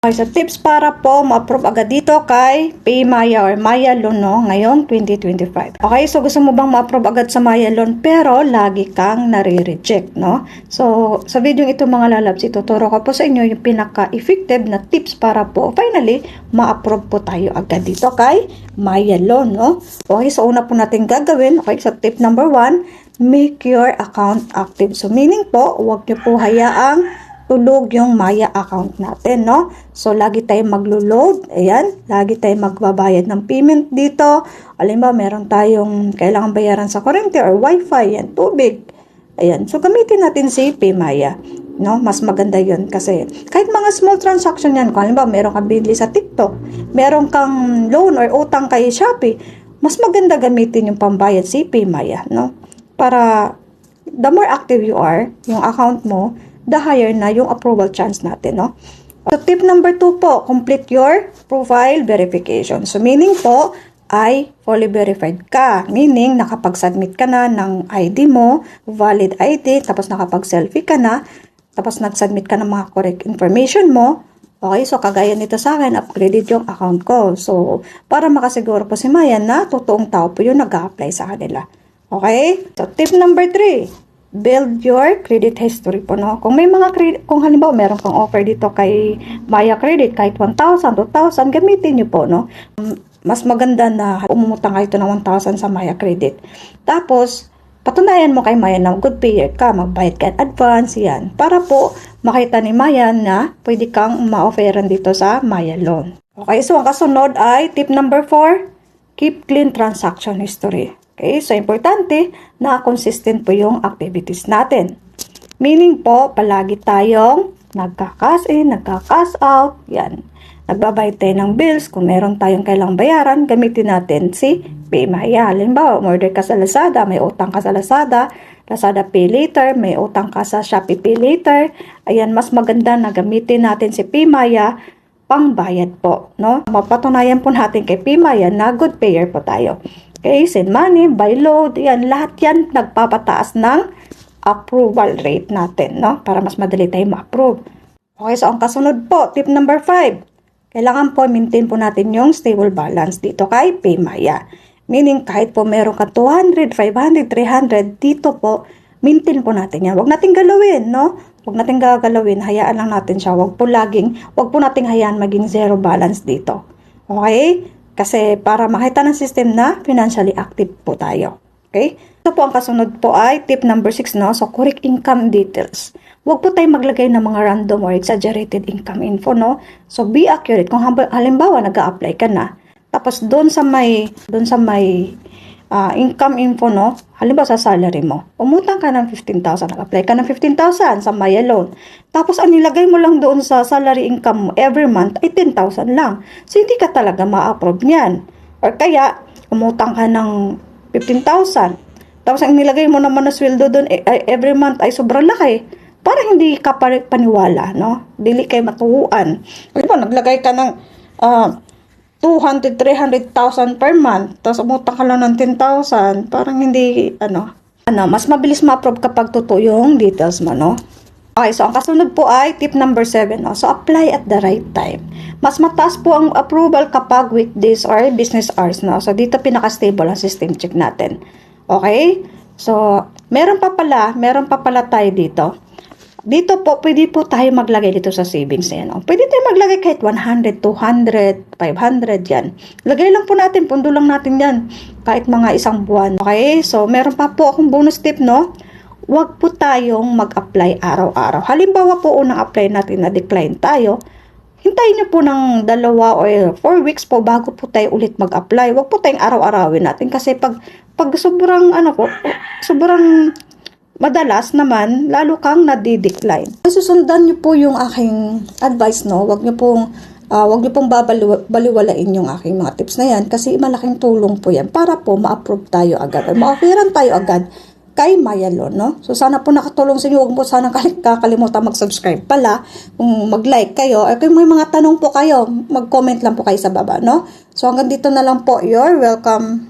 Okay, so tips para po ma-approve agad dito kay PayMaya or Maya Loan, no, ngayong 2025. Okay, so gusto mo bang ma-approve agad sa Maya Loan pero lagi kang nare-reject, no? So, sa video ito mga lalabs, ituturo ko po sa inyo yung pinaka-effective na tips para po finally ma-approve po tayo agad dito kay Maya Loan, no? Okay, so una po natin gagawin, okay, so tip number 1, make your account active. So, meaning po, huwag niyo po hayaang tulog yung Maya account natin, no? So, lagi tayong maglo-load. Ayan, lagi tayong magbabayad ng payment dito. Alimbawa, meron tayong kailangan bayaran sa kuryente or wifi, yan, tubig. Ayan, so gamitin natin si PayMaya, no? Mas maganda yun kasi kahit mga small transaction yan, kung alimbawa, meron kang bili sa TikTok, meron kang loan or utang kay Shopee, mas maganda gamitin yung pambayad si PayMaya, no? Para the more active you are, yung account mo, the higher na yung approval chance natin, no? So, tip number 2 po, complete your profile verification. So, meaning po, ay fully verified ka. Meaning, nakapag-submit ka na ng ID mo, valid ID, tapos nakapag-selfie ka na, tapos nag-submit ka ng mga correct information mo. Okay, so kagaya nito sa akin, upgraded yung account ko. So, para makasiguro po si Maya na totoong tao po yung nag-a-apply sa kanila. Okay? So, tip number 3, build your credit history po, no? Kung may mga credit, kung halimbawa meron kang offer dito kay Maya Credit, kahit 1,000, 2,000, gamitin nyo po, no? Mas maganda na umutang kayo ng 1,000 sa Maya Credit. Tapos, patunayan mo kay Maya na good payer ka, magbayad ka in advance, yan. Para po, makita ni Maya na pwede kang ma-offeran dito sa Maya Loan. Okay, so ang kasunod ay tip number 4, keep clean transaction history. Okay, so importante na consistent po yung activities natin. Meaning po, palagi tayong nagka-cash in, nagka-cash out, yan. Nagbabayad tayo ng bills, kung meron tayong kailangang bayaran, gamitin natin si PayMaya. Halimbawa, order ka sa Lazada, may utang ka sa Lazada, Lazada Pay Later, may utang ka sa Shopee Pay Later. Ayan, mas maganda na gamitin natin si PayMaya pangbayad po, no? Mapatunayan po natin kay PayMaya na good payer po tayo. Okay, send money, buy load, yan, lahat yan nagpapataas ng approval rate natin, no? Para mas madali tayo ma-approve. Okay, so ang kasunod po, tip number 5, kailangan po maintain po natin yung stable balance dito kay PayMaya. Meaning, kahit po meron ka 200, 500, 300, dito po, maintain po natin yan. Huwag natin galawin, no? Huwag natin gagalawin, hayaan lang natin siya. Huwag po nating hayaan maging zero balance dito. Okay? Kasi para makita ng system na financially active po tayo. Okay? Ito po ang kasunod po ay tip number 6, no? So, correct income details. Huwag po tayo maglagay ng mga random or exaggerated income info, no? So, be accurate. Kung halimbawa, nag-a-apply ka na, tapos doon sa may income info, no? Halimbawa sa salary mo, umutang ka ng 15,000, nag-apply ka ng 15,000 sa Maya Loan. Tapos ang nilagay mo lang doon sa salary income mo every month ay 10,000 lang. So hindi ka talaga ma-approve niyan. Or kaya umutang ka ng 15,000. Tapos ang nilagay mo naman na sweldo doon every month ay sobrang laki. Para hindi ka paniwala, no? Dili kay matuuan. Halimbawa naglagay ka ng 200, 300,000 per month, tapos umutang ka lang ng 10,000, parang hindi, mas mabilis ma-approve kapag totoo yung details mo, no? Okay, so ang kasunod po ay tip number 7, no? So, apply at the right time. Mas mataas po ang approval kapag weekdays or business hours, no? So, dito pinaka-stable ang system check natin. Okay? So, meron pa pala tayo dito. Dito po, pwede po tayo maglagay dito sa savings. Yan, oh. Pwede tayo maglagay kahit 100, 200, 500 yan. Lagay lang po natin, pundo lang natin yan. Kahit mga isang buwan. Okay? So, meron pa po akong bonus tip, no? Huwag po tayong mag-apply araw-araw. Halimbawa po, unang apply natin na decline tayo. Hintayin nyo po ng 2 or 4 weeks po bago po tayo ulit mag-apply. Huwag po tayong araw-arawin natin. Kasi pag sobrang, sobrang madalas naman, lalo kang nadi-decline. Susundan nyo po yung aking advice, no? Huwag nyo pong baliwalain yung aking mga tips na yan kasi malaking tulong po yan para po ma-approve tayo agad or ma-offeran tayo agad kay Maya Loan, no? So, sana po nakatulong sa inyo. Huwag po sana kakalimutan mag-subscribe pala. Kung mag-like kayo, or kung may mga tanong po kayo, mag-comment lang po kayo sa baba, no? So, hanggang dito na lang po. You're welcome.